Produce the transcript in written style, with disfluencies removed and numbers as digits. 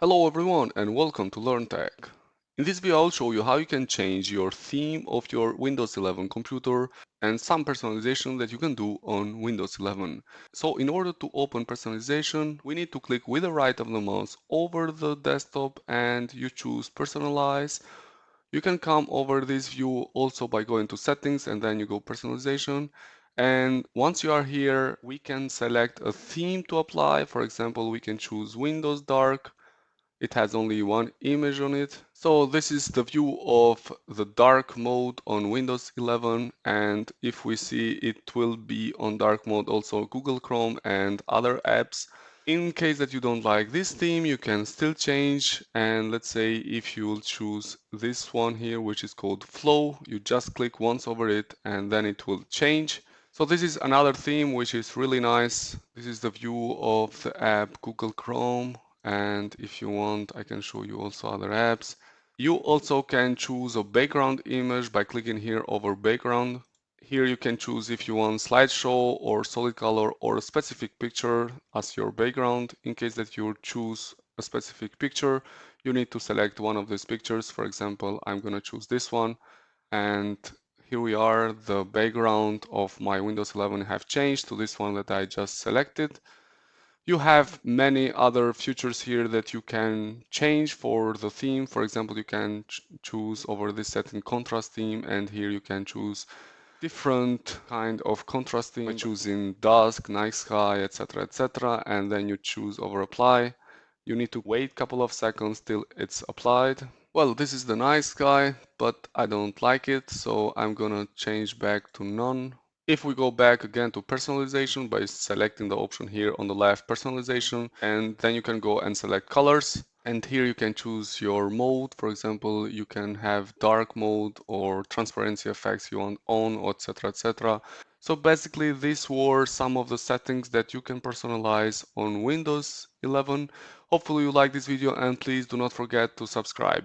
Hello everyone and welcome to Learn Tech. In this video I'll show you how you can change your theme of your Windows 11 computer and some personalization that you can do on Windows 11. So in order to open personalization, we need to click with the right of the mouse over the desktop and you choose Personalize. You can come over this view also by going to Settings and then you go Personalization. And once you are here, we can select a theme to apply. For example, we can choose Windows Dark. It has only one image on it. So this is the view of the dark mode on Windows 11, and if we see, it will be on dark mode also Google Chrome and other apps. In case that you don't like this theme, you can still change, and let's say if you will choose this one here, which is called Flow, you just click once over it and then it will change. So this is another theme which is really nice. This is the view of the app Google Chrome, and if you want I can show you also other apps. You also can choose a background image by clicking here over background. Here you can choose if you want slideshow or solid color or a specific picture as your background. In case that you choose a specific picture, you need to select one of these pictures. For example, I'm gonna choose this one, and here we are. The background of my Windows 11 have changed to this one that I just selected. You have many other features here that you can change for the theme. For example, you can choose over this setting contrast theme, and here you can choose different kind of contrast theme by choosing dusk, night sky, etc., etc., and then you choose over apply. You need to wait a couple of seconds till it's applied. Well, this is the night sky, but I don't like it, so I'm gonna change back to none. If we go back again to personalization by selecting the option here on the left, personalization, and then you can go and select colors. And here you can choose your mode. For example, you can have dark mode or transparency effects you want on, etc., etc. So basically, these were some of the settings that you can personalize on Windows 11. Hopefully you like this video and please do not forget to subscribe.